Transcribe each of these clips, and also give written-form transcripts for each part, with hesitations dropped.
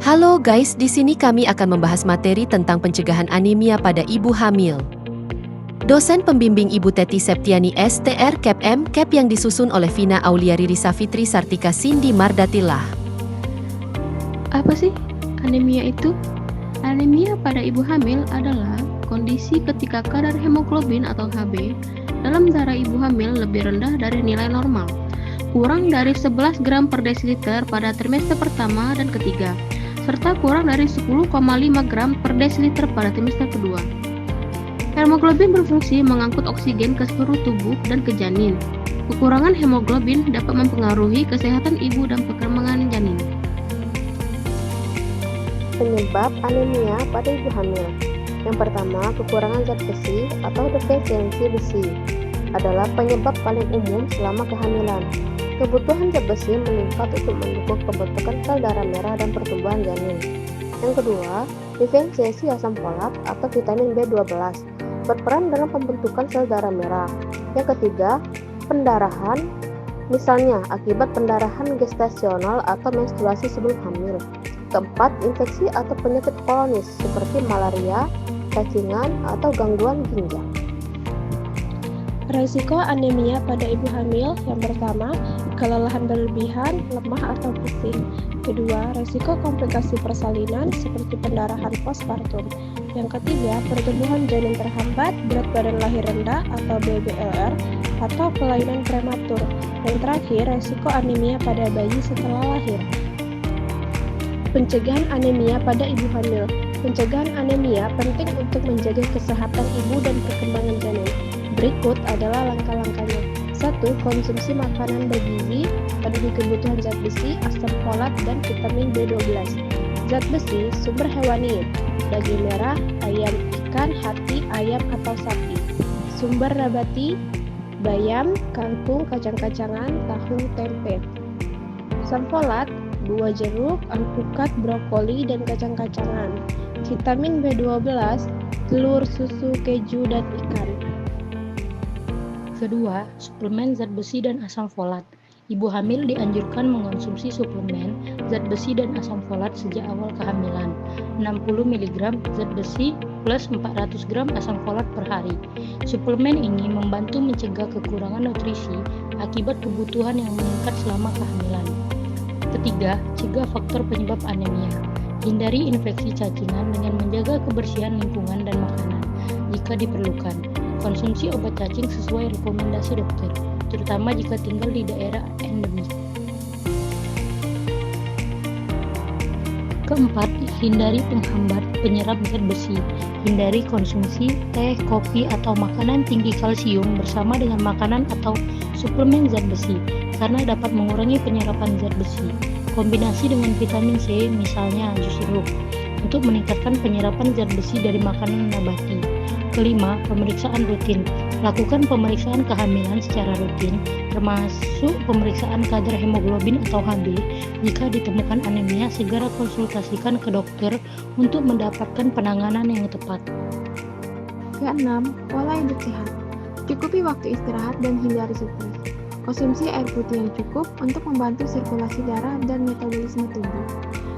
Halo guys, di sini kami akan membahas materi tentang pencegahan anemia pada ibu hamil. Dosen pembimbing Ibu Teti Septiani STR KEP yang disusun oleh Vina Aulia Riri Safitri Sartika Cindy Mardatilah. Apa sih anemia itu? Anemia pada ibu hamil adalah kondisi ketika kadar hemoglobin atau Hb dalam darah ibu hamil lebih rendah dari nilai normal, kurang dari 11 gram per desiliter pada trimester pertama dan ketiga, serta kurang dari 10,5 gram per desiliter pada trimester kedua. Hemoglobin berfungsi mengangkut oksigen ke seluruh tubuh dan ke janin. Kekurangan hemoglobin dapat mempengaruhi kesehatan ibu dan perkembangan janin. Penyebab anemia pada ibu hamil. Yang pertama, kekurangan zat besi atau defisiensi besi adalah penyebab paling umum selama kehamilan. Kebutuhan zat besi meningkat untuk mendukung pembentukan sel darah merah dan pertumbuhan janin. Yang kedua, defisiensi asam folat atau vitamin B12 berperan dalam pembentukan sel darah merah. Yang ketiga, pendarahan, misalnya akibat pendarahan gestasional atau menstruasi sebelum hamil. Keempat, infeksi atau penyakit kronis seperti malaria, cacingan, atau gangguan ginjal. Resiko anemia pada ibu hamil yang pertama, kelelahan berlebihan, lemah atau pusing. Kedua, resiko komplikasi persalinan seperti pendarahan postpartum. Yang ketiga, pertumbuhan janin terhambat, berat badan lahir rendah atau BBLR, atau kelainan prematur. Yang terakhir, resiko anemia pada bayi setelah lahir. Pencegahan anemia pada ibu hamil. Pencegahan anemia penting untuk menjaga kesehatan ibu dan perkembangan janin. Berikut adalah langkah-langkahnya. 1. Konsumsi makanan bergizi, penuhi kebutuhan zat besi, asam folat, dan vitamin B12. Zat besi, sumber hewani, daging merah, ayam, ikan, hati, ayam atau sapi. Sumber nabati, bayam, kangkung, kacang-kacangan, tahu, tempe. Asam folat, buah jeruk, alpukat, brokoli, dan kacang-kacangan. Vitamin B12, telur, susu, keju, dan ikan. Kedua, suplemen zat besi dan asam folat. Ibu hamil dianjurkan mengonsumsi suplemen zat besi dan asam folat sejak awal kehamilan. 60 mg zat besi plus 400 gram asam folat per hari. Suplemen ini membantu mencegah kekurangan nutrisi akibat kebutuhan yang meningkat selama kehamilan. Ketiga, cegah faktor penyebab anemia. Hindari infeksi cacingan dengan menjaga kebersihan lingkungan dan makanan. Jika diperlukan, konsumsi obat cacing sesuai rekomendasi dokter, terutama jika tinggal di daerah endemik. Keempat, hindari penghambat penyerap zat besi. Hindari konsumsi teh, kopi, atau makanan tinggi kalsium bersama dengan makanan atau suplemen zat besi, karena dapat mengurangi penyerapan zat besi. Kombinasi dengan vitamin C, misalnya jus jeruk, untuk meningkatkan penyerapan zat besi dari makanan nabati. Kelima, pemeriksaan rutin. Lakukan pemeriksaan kehamilan secara rutin, termasuk pemeriksaan kadar hemoglobin atau Hb. Jika ditemukan anemia, segera konsultasikan ke dokter untuk mendapatkan penanganan yang tepat. Keenam, pola hidup sehat. Cukupi waktu istirahat dan hindari stres. Konsumsi air putih yang cukup untuk membantu sirkulasi darah dan metabolisme tubuh.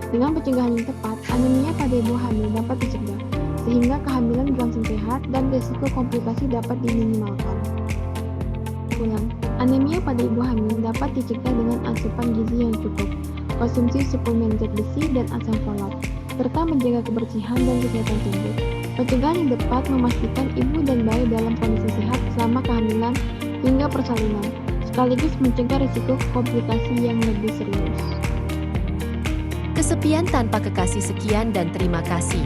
Dengan pencegahan yang tepat, anemia pada ibu hamil dapat dicegah, sehingga kehamilan berlangsung sehat dan risiko komplikasi dapat diminimalkan. Anemia pada ibu hamil dapat dicegah dengan asupan gizi yang cukup, konsumsi suplemen zat besi dan asam folat, serta menjaga kebersihan dan kesehatan tubuh. Pencegahan yang tepat memastikan ibu dan bayi dalam kondisi sehat selama kehamilan hingga persalinan, sekaligus mencegah risiko komplikasi yang lebih serius. Kesepian tanpa kekasih. Sekian dan terima kasih.